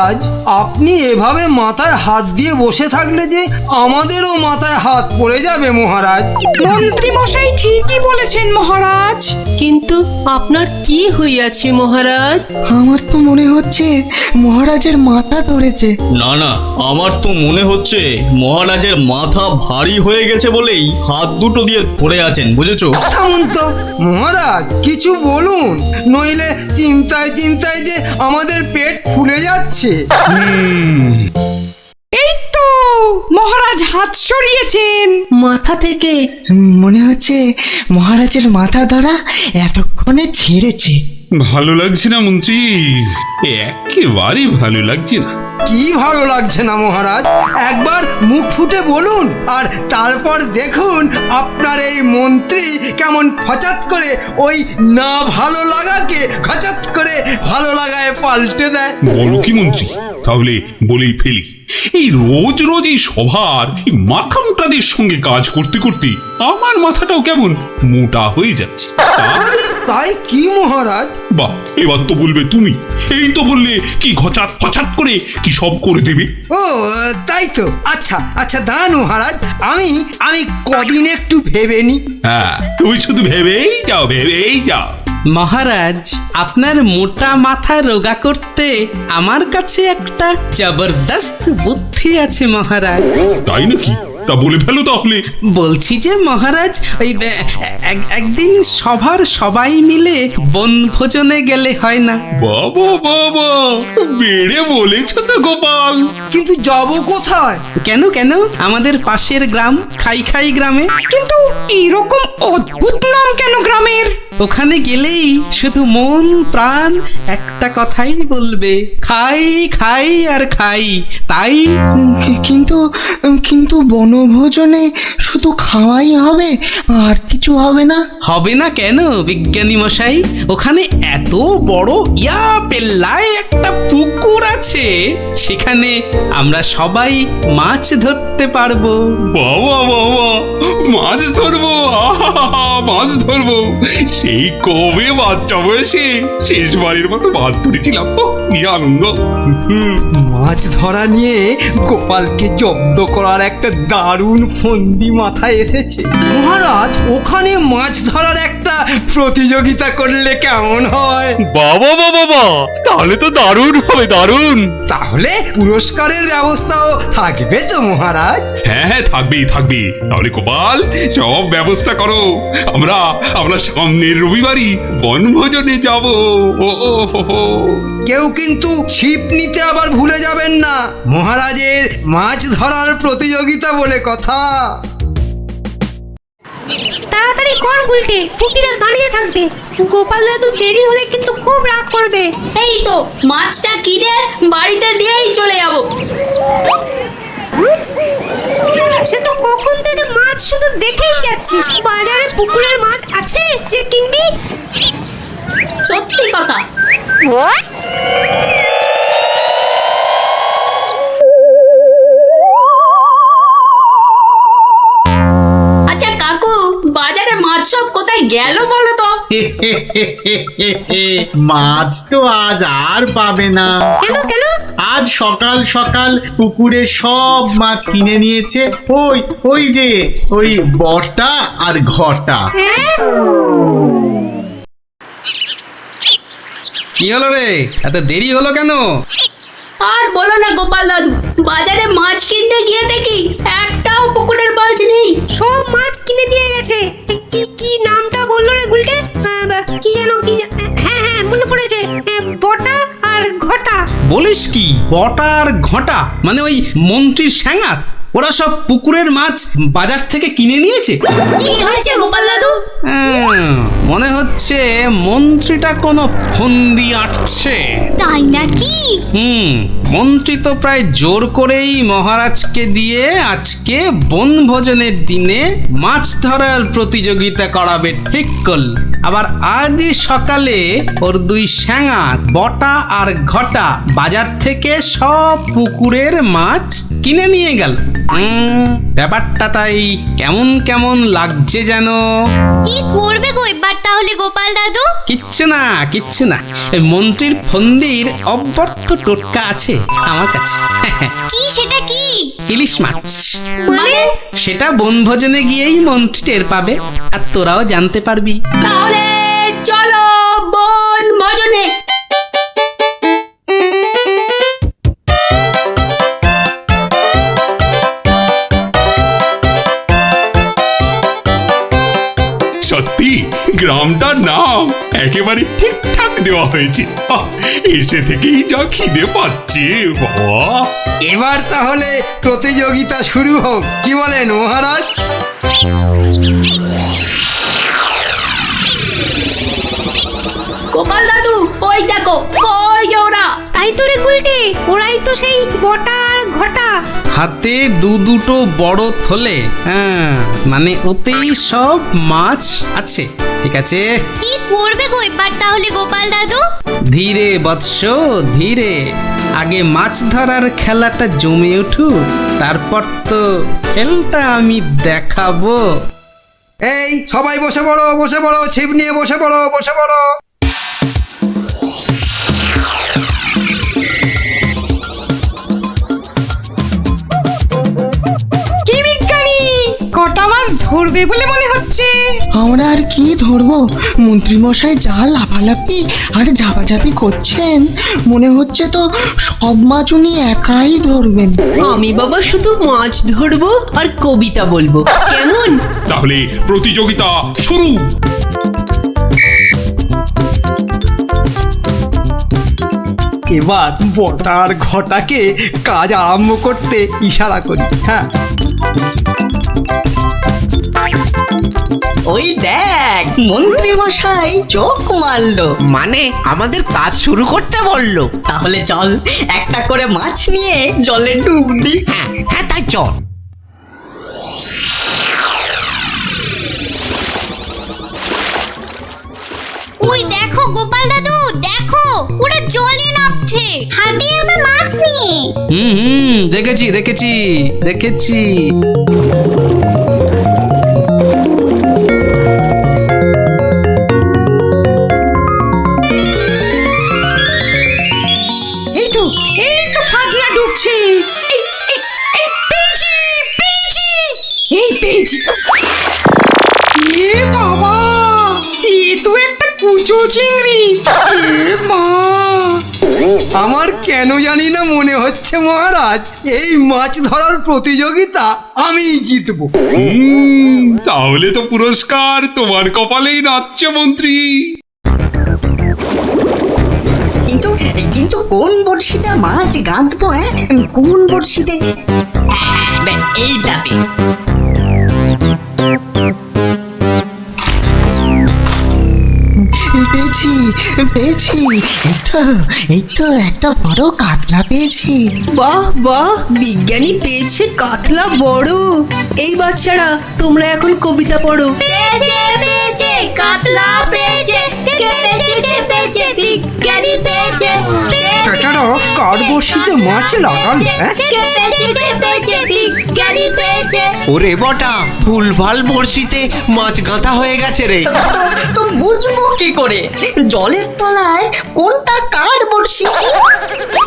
মহারাজ, আপনি এভাবে মাথায় হাত দিয়ে বসে থাকলে যে আমাদেরও মাথায় হাত পড়ে যাবে মহারাজ। মন্ত্রী মশাই ঠিকই বলেছেন মহারাজ। কিন্তু আপনার কি হইয়াছে মহারাজ? আমার তো মনে হচ্ছে মহারাজের মাথা ধরেছে। না না, আমার তো মনে হচ্ছে মহারাজের মাথা ভারী হয়ে গেছে বলেই হাত দুটো দিয়ে পড়ে আছেন, বুঝেছো? থামুন তো মহারাজ, কিছু বলুন, নইলে চিন্তায় চিন্তায় যে আমাদের পেট ফুলে যাচ্ছে। এই তো মহারাজ হাত সরিয়েছেন। মাথা থেকে মনে হচ্ছে মহারাজের মাথা ধরা এতক্ষণে ছেড়েছে। ভালো লাগছে না মন্ত্রী, একেবারেই ভালো লাগছে না। কি ভালো লাগছে না মহারাজ? একবার মুখ ফুটে বলুন, আর তারপর দেখুন আপনার এই মন্ত্রী কেমন ফচাত করে ওই না ভালো লাগাকে খচাত করে ভালো লাগায় পাল্টে দেয়। বলো কি মন্ত্রী, তাহলে বলেই ফেলি। এই রোজ রোজ এই সভার এই মাথা মোটাদের সঙ্গে কাজ করতে করতে আমার মাথাটাও কেমন মোটা হয়ে যাচ্ছে। তাই কি মহারাজ? বাহ, এবার তো বলবে তুমি। এই তো বললে কি ঘচাত ফচাত করে কি সব করে দেবে। ও তাই তো। আচ্ছা আচ্ছা দাঁড়ান মহারাজ, আমি আমি কদিন একটু ভেবে নি। হ্যাঁ, তুমি শুধু ভেবেই যাও, ভেবেই যাও। মহারাজ, আপনার মোটা মাথা রোগা করতে আমার কাছে একটা জবরদস্ত বুদ্ধি আছে মহারাজ। তাই নাকি? তা বলে ফেলো তাহলে। বলছি যে মহারাজ, ওই একদিন সভার সবাই মিলে বনভোজনে গেলে হয় না? বাবা বাবা, বেড়ে বলেছো তো গোপাল। কিন্তু যাব কোথায়? কেন কেন, আমাদের পাশের গ্রাম খাই খাই গ্রামে। কিন্তু এরকম অদ্ভুত নাম কেন গ্রামের? ওখানে গেলেই শুধু মন প্রাণ একটা কথাই বলবে, খাই খাই আর খাই। তাই কিন্তু কিন্তু বনভোজনে শুধু খাওয়াই হবে, আর কিছু হবে না? হবে না কেন বিজ্ঞানী মশাই? ওখানে এত বড় পেল্লায় একটা পুকুর আছে, সেখানে আমরা সবাই মাছ ধরতে পারবো। বাবা বাবা, মাছ ধরবো, মাছ ধরবো। সেই কবে বাচ্চা বয়সে শেষবারের মতো মাছ ধরেছিলাম, কি আনন্দ। মাছ ধরা নিয়ে গোপালকে জব্দ করার একটা দারুণ ফন্দি মাথায় এসেছে। মহারাজ, ওখানে মাছ ধরার একটা প্রতিযোগিতা করলে কেমন হয়? বাবা বাবা, তাহলে তো দারুণ হবে, দারুণ। তাহলে পুরস্কারের ব্যবস্থাও থাকবে তো মহারাজ? হ্যাঁ হ্যাঁ, থাকবেই থাকবে। তাহলে গোপাল, সব ব্যবস্থা করো। আমরা আমরা সামনের রবিবারই বনভোজনে যাব। ও হো হো। কেউ কিন্তু ছিপ নিতে আবার ভুলে যাবেন না, মহারাজের মাছ ধরার প্রতিযোগিতা বলে কথা। তাড়াতাড়ি কর উল্টে, কুটিরা দাঁড়িয়ে থাকবে। গোপাল দাদু দেরি হলে কিন্তু খুব রাগ করবে। এই তো মাছটা কিনে বাড়িতে দিয়েই চলে যাব। সে তো কখন থেকে মাছ শুধু দেখেই যাচ্ছিস। বাজারে পুকুরের মাছ আছে যে কিনবি? সত্যি কথা। আচ্ছা কাকু, বাজারে মাছ সব কোথায় গেল বলো তো? মাছ তো আজ আর পাবে না। কেন কেন? আজ সকাল সকাল পুকুরে সব মাছ কিনে নিয়েছে ওই ওই যে ওই বটা আর ঘটা। কি হলো রে, এত দেরি হলো কেন? আর বলো না গোপাল দাদু, বাজারে মাছ কিনতে গিয়ে দেখি একটাও পুকুরের মাছ নেই। সব মাছ কিনে নিয়ে গেছে। কি কি নামটা বললো রে গুলটে? কি যেন কি? হ্যাঁ হ্যাঁ মনে পড়েছে, বটা আর ঘটা। বলিস কি, বটা আর ঘটা মানে ওই মন্ত্রীর স্যাঙাত? ওরা সব পুকুরের মাছ বাজার থেকে কিনে নিয়েছে। কি হয়েছে গোপাল দাদু? মনে হচ্ছে মন্ত্রীটা কোনো ফন্দি আটছে। তাই নাকি? মন্ত্রী তো প্রায় জোর করেই মহারাজকে দিয়ে আজকে বনভোজনের দিনে মাছ ধরার প্রতিযোগিতা করাবে ঠিক করল। আবার আজ সকালে ওর দুই স্যাঙাত বটা আর ঘটা বাজার থেকে সব পুকুরের মাছ কিনে নিয়ে গেল। ব্যাপারটা তাই কেমন কেমন লাগছে যেন। কি করবে গো এবার? ব্যাপার তাহলে গোপাল দাদু? কিচ্ছু না কিচ্ছু না, এই মন্ত্রীর ফন্দির অব্যর্থ টোটকা আছে আমার কাছে। কি সেটা কি? ইলিশ মাছ। মানে? সেটা বনভোজনে গিয়েই মন্ত্রী টের পাবে, আর তোরাও জানতে পারবি। তাহলে চলো বন ভোজনে। সত্যি গ্রামটার নাম একেবারে ঠিকঠাক দেওয়া হয়েছে। এসে থেকেই যা খিদে পাচ্ছে বাবা। এবার তাহলে প্রতিযোগিতা শুরু হোক, কি বলেন মহারাজ? গোপাল দাদু ওই দেখো, ওই যে ওরা। তাই তো রে গুলটে, ওরাই তো সেই বটা আর ঘটা। হাতে দুটো বড় থলে, হ্যাঁ মানে ওতেই সব মাছ আছে। ঠিক আছে, কি করবে গো এবার তাহলে গোপাল দাদু? ধীরে বৎস ধীরে, আগে মাছ ধরার খেলাটা জমে উঠুক, তারপর তো খেলটা আমি দেখাবো। এই সবাই বসে পড়ো, বসে পড়ো, ছিপ নিয়ে বসে পড়ো, বসে পড়ো। কি বিজ্ঞানী, কটা মাছ ধরবে বলে মনে হচ্ছে? আমরা আর কি ধরবো, মন্ত্রীমশাই যা লাফালাফি আর ঝাপাঝাপি করছেন, মনে হচ্ছে তো সব মাছ উনি একাই ধরবেন। আমি বাবা শুধু মাছ ধরবো আর কবিতা বলবো, কেমন? তাহলে প্রতিযোগিতা শুরু। এবার বটার ঘটাকে কাজ আরম্ভ করতে ইশারা করি। হ্যাঁ, ওই দেখ মন্ত্রী মশাই চোখ মারলো, মানে আমাদের কাজ শুরু করতে বললো। তাহলে চল একটা করে মাছ নিয়ে জলে ডুব দি। হ্যাঁ হ্যাঁ তাই চল। ওই দেখো গোপাল দাদু, দেখো ওরা জলে নামছে হাতে আবার মাছ নিয়ে। দেখেছি দেখেছি দেখেছি। এই তো ফাদনা ডুবছে। এই পেয়েছি পেয়েছি, এই পেয়েছি। এ বাবা, এ তো একটা কুচো চিংড়ি। এ মা, আমার কেন জানি না মনে হচ্ছে মহারাজ, এই মাছ ধরার প্রতিযোগিতা আমিই জিতবো। তাহলে তো পুরস্কার তোমার কপালেই নাচছে মন্ত্রী। কিন্তু কিন্তু কোন বড়শিতে মাছ গাঁথবো? কোন বড়শিতে? এইটাতে। পেয়েছি পেয়েছি, এই তো একটা বড় কাতলা পেয়েছি। বাহ বাহ, বিজ্ঞানী পেয়েছে কাতলা বড়। এই বাচ্চারা তোমরা এখন কবিতা পড়ো। পেয়েছে পেয়েছে কাতলা পেয়েছে, কে পেয়েছে কে পেয়েছে, বিজ্ঞানী পেয়েছে। বেটারা কার বড়শিতে মাছ লাগালো? হ্যাঁ, কে পেয়েছে কে পেয়েছে, বিজ্ঞানী পেয়েছে। ওরে বটা, ভুলভাল বড়শিতে মাছ গাঁথা হয়ে গেছে রে। তো বুঝবো কি করে জলের তলায় কোনটা কার বড়শি?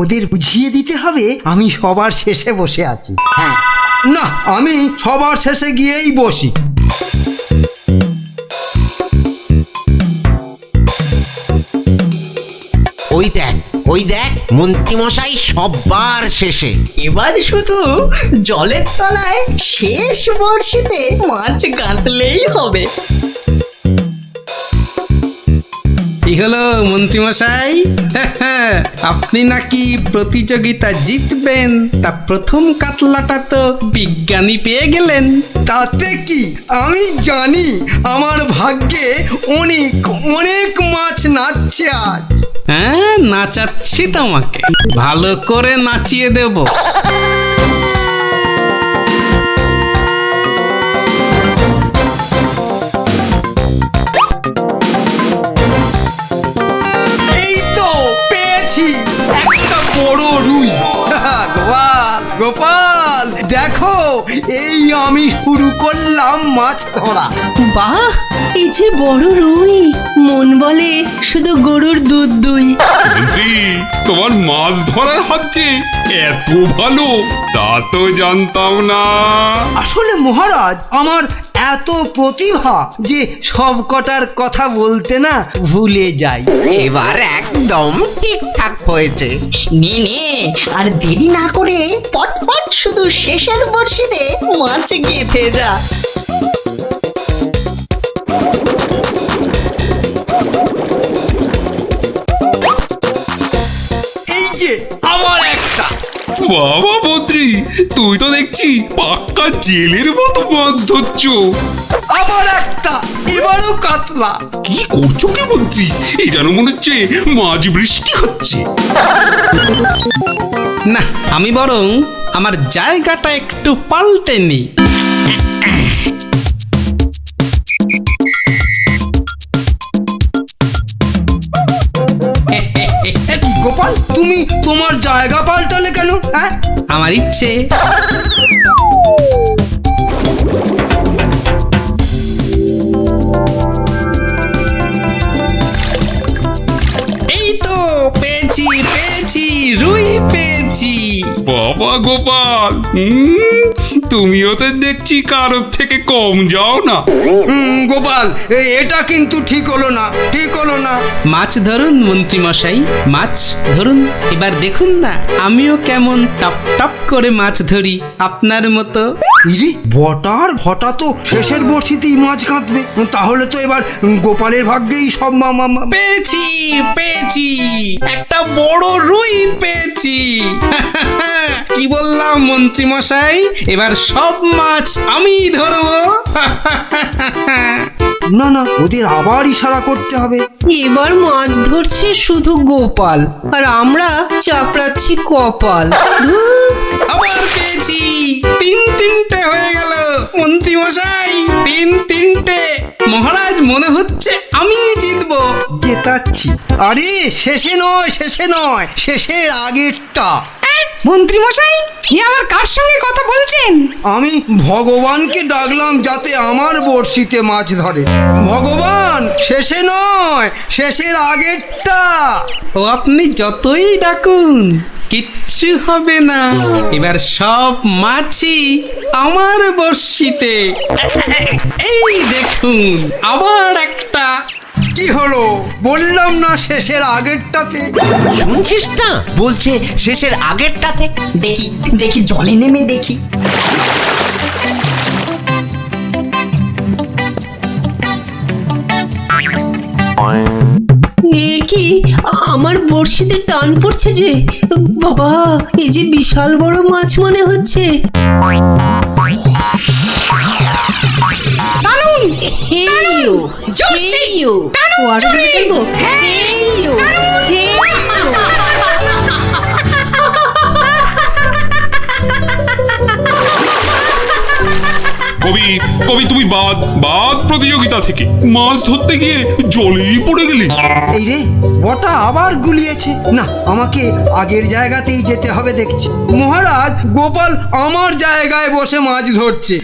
ওদের বুঝিয়ে দিতে হবে আমি সবার শেষে বসে আছি। হ্যাঁ, না আমি সবার শেষে গিয়েই বসি। ওই দেখ মন্ত্রীমশাই সবার শেষে। এবার শুধু জলের তলায় শেষ বড়শিতে মাছ গাঁথলেই হবে। কি হলো মন্ত্রীমশাই, আপনি নাকি প্রতিযোগিতা জিতবেন, তা প্রথম কাতলাটা তো বিজ্ঞানী পেয়ে গেলেন। তাতে কি, আমি জানি আমার ভাগ্যে অনেক অনেক মাছ নাচছে আজ। হ্যাঁ নাচাচ্ছি তোমাকে, ভালো করে নাচিয়ে দেব। এই তো পেয়েছি একটা বড় রুই। গোপাল গোপাল দেখো, এই আমি শুরু করলাম মাছ ধরা। বাহ, এই যে বড় রুই, মন বলে শুধু গরুর দুধ দুই। মন্ত্রী, তোমার মাছ ধরার হাত যে এত ভালো তা তো জানতাম না। আসলে মহারাজ, আমার এত প্রতিভা যে সব কটার কথা বলতে না ভুলে যাই। এবার একদম ঠিকঠাক হয়েছে। নে নে, আর দেরি না করে পটপট শুধু শেষের বর্ষিতে মাছ গেঁথে যা। এই যে আমার একটা। বাবা মন্ত্রী, তুই তো দেখছি পাক্কা জেলের মতো মাছ ধরছো। আবার একটা, এবারও কাতলা। কি করছো কি মন্ত্রী? এই যেন মনে হচ্ছে মাছ বৃষ্টি হচ্ছে। না, আমি বরং আমার জায়গাটা একটু পাল্টে নিই। গোপাল, তুমি তোমার জায়গা পাল্টালে কেন? হ্যাঁ, আমার ইচ্ছে। এই তো পেয়েছি পেয়েছি, রুই পেয়েছি। বাবা গোপাল, তুমিও তো দেখছি কারোর থেকে কম যাও না। গোপাল, এটা কিন্তু ঠিক হলো না, ঠিক হলো না। মাছ ধরুন মন্ত্রী মশাই, মাছ ধরুন। এবার দেখুন না আমিও কেমন টপ টপ করে মাছ ধরি আপনার মতো। ইরে, বটার ঘটা তো শেষের বর্ষিতেই মাছ কাঁদবে। তাহলে তো এবার গোপালের ভাগ্যেই সব পেয়েছি পেয়েছি, একটা বড় রুই পেয়েছি। কি বললাম মন্ত্রী মশাই, এবার সব মাছ আমি ধরবো। না না, ওদের আবার ইশারা করতে হবে। এবার মাছ ধরছে শুধু গোপাল, আর আমরা চাপড়াচ্ছি কপাল। আবার পেয়েছি, তিনটে হয়ে গেল মন্ত্রী মশাই, তিনটে। মহারাজ, মনে হচ্ছে আমি জিতবো। জেতাচ্ছি। আরে শেষে নয়, শেষে নয়, শেষের আগেরটা। মন্ত্রী মশাই, এ আবার কার সঙ্গে কথা বলছেন? আমি ভগবানকে ডাকলাম যাতে আমার বড়শিতে মাছ ধরে। ভগবান, শেষে নয়, শেষের আগেরটা। ও আপনি যতই ডাকুন কিচ্ছু হবে না, এবার সব মাছই আমার বর্ষিতে। এই দেখুন আবার একটা। কি হলো? বললাম না শেষের আগেরটাতে। শুনছিস না, বলছে শেষের আগেরটাতে। দেখি দেখি, জলে নেমে দেখি। এ কি, আমার বড়শিতে টান পড়ছে যে। বাবা, এই যে বিশাল বড় মাছ মনে হচ্ছে। টানুন, হেইও, হেইও, ওয়ার ফেলবো। হেইও, হেইও। কবি কবি, তুমি বাদ প্রতিযোগিতা থেকে মাছ ধরতে গিয়ে জলেই পড়ে গেলি। এই রে, বটা আবার গুলিয়েছে। না, আমাকে আগের জায়গাতেই যেতে হবে দেখছি। মহারাজ, গোপাল আমার জায়গায় বসে মাছ ধরছে,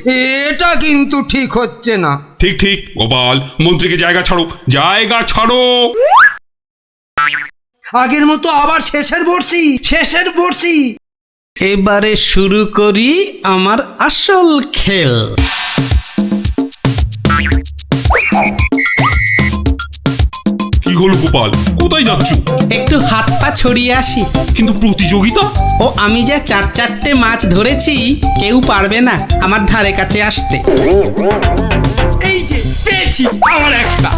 এটা কিন্তু ঠিক হচ্ছে না। ঠিক ঠিক গোপাল, মন্ত্রীকে জায়গা ছাড়ো, জায়গা ছাড়ো। আগের মতো আবার শেষের বর্ষি, শেষের বর্ষি। এবারে শুরু করি আমার আসল খেল। কি হলো গোপাল, কোথায় যাচ্ছ? একটু হাত পা ছড়িয়ে আসি। কিন্তু প্রতিযোগিতা? ও আমি যে চারটে মাছ ধরেছি, কেউ পারবে না আমার ধারে কাছে আসতে। এই যে পেয়েছি আমার একটা।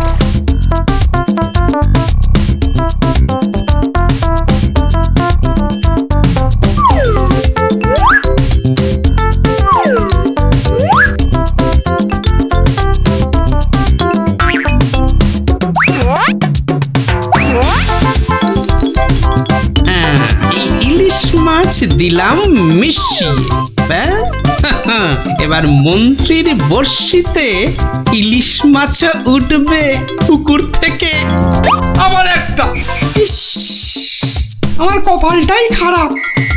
এই ইলিশ মাছ দিলাম মিশিয়ে, ব্যাস। এবার মন্ত্রীর বর্ষিতে ইলিশ মাছ উঠবে পুকুর থেকে। আবার একটা। ইস, আমার কপালটাই খারাপ।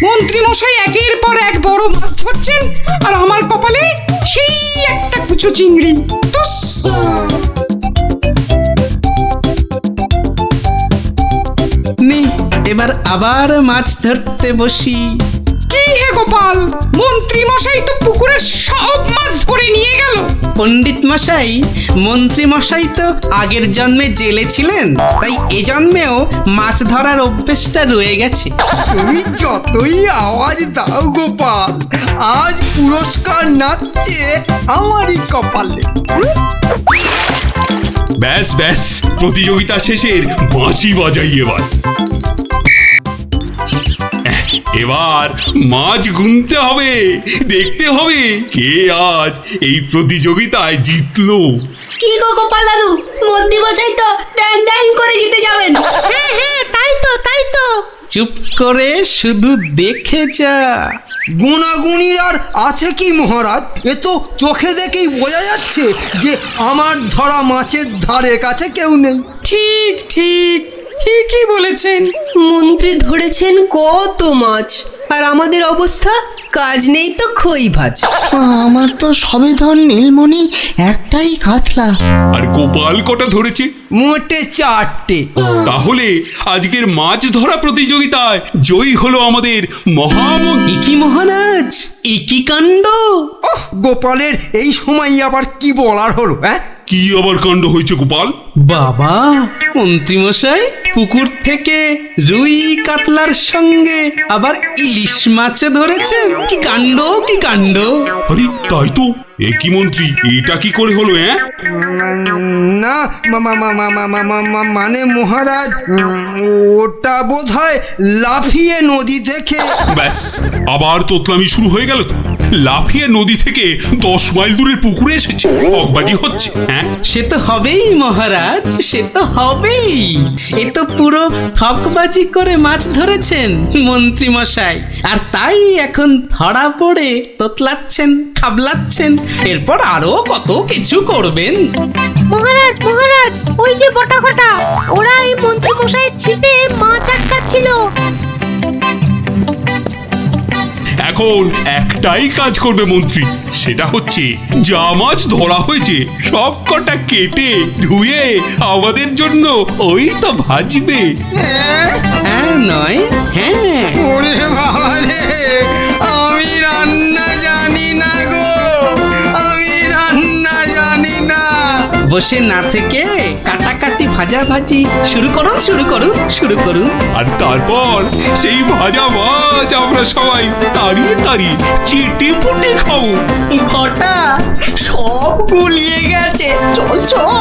মন্ত্রী মশাই একের পর এক বড় মাছ ধরছেন, আর আমার কপালে সেই একটা কুচো চিংড়ি। তুস! নে এবার আবার মাছ ধরতে বসি। কি হে গোপাল, মন্ত্রী মশাই তো পুকুরের সব মাছ ধরে নিয়ে গেল। পণ্ডিত মশাই, মন্ত্রী মশাই তো আগের জন্মে জেলে ছিলেন, তাই এ জন্মেও মাছ ধরার অভ্যেসটা রয়ে গেছে। তুমি যতই আওয়াজ দাও গোপাল, আজ পুরস্কার নাচছে আমারই কপালে। ব্যাস ব্যাস, প্রতিযোগিতা শেষের বাঁশি বাজাই এবার। এবার মাছ গুনতে হবে, দেখতে হবে কে আজ এই প্রতিযোগিতায় জিতলো। কি গো গোপাল দাদু, মন্ত্রী মশাই তো ড্যাং ড্যাং করে জিতে যাবেন। হ্যাঁ হ্যাঁ, তাই তো তাই তো। চুপ করে শুধু দেখে যা। গুণাগুণির আর আছে কি মহারাজ? এ তো চোখে দেখেই বোঝা যাচ্ছে যে আমার ধরা মাছের ধারে কাছে কেউ নেই। ঠিক ঠিক, ঠিকই বলেছেন। মন্ত্রী ধরেছেন কত মাছ, আর আমাদের অবস্থা কাজ নেই তো খই ভাজ। আমার তো সবে ধর নীলমণি একটাই কাতলা। আর গোপাল কটা ধরেছে? মোটে 4টে। তাহলে আজকের মাছ ধরা প্রতিযোগিতায় জয়ী হলো আমাদের মহামন্ত্রী। একি মহারাজ, একি কাণ্ড! ওহ, গোপালের এই সময় আবার কি বলার হলো? হ্যাঁ, কি আবার কাণ্ড হয়েছে গোপাল? বাবা, মন্ত্রী মশাই পুকুর থেকে রুই কাতলার সঙ্গে আবার ইলিশ মাছ ধরেছেন। কি কাণ্ড, কি কাণ্ড! আরে তাই তো, এ কি মন্ত্রী, এটা কি করে হলো? না মানে মহারাজ, ওটা বোধহয় লাফিয়ে নদী থেকে। ব্যাস, আবার তোতলামি শুরু হয়ে গেল তো। লাফিয়ে নদী থেকে 10 মাইল দূরের পুকুরে এসেছে, হকবাজি হচ্ছে। হ্যাঁ, সে তো হবেই মহারাজ, সে তো হবেই। এ তো পুরো হকবাজি করে মাছ ধরেছেন মন্ত্রী মশাই, আর তাই এখন ধরা পড়ে তোতলাচ্ছেন, খাবলাচ্ছেন। এরপর আরো কত কিছু করবেন। মহারাজ মহারাজ, ওই যে বটা কটা, ওরা এই মন্ত্রী মশাইয়ের ছিপে মাছ আটকাচ্ছিল। এখন একটাই কাজ করবে মন্ত্রী, সেটা হচ্ছে যা মাছ ধরা হয়েছে সব কটা কেটে ধুয়ে আমাদের জন্য ওই তো ভাজবে। হ্যাঁ নয়, হ্যাঁ। ওরে বাবা রে, আমি রান্না জানি না গো, আমি রান্না জানি না। বসে না থেকে কাটাকাটি ভাজাভাজি শুরু করুন, শুরু করুন, শুরু করুন। আর তারপর সেই ভাজা মাছ আমরা সবাই তাড়িয়ে তাড়িয়ে চেটে পুটে খাবো। ঘটা সব গুলিয়ে গেছে, চল চল।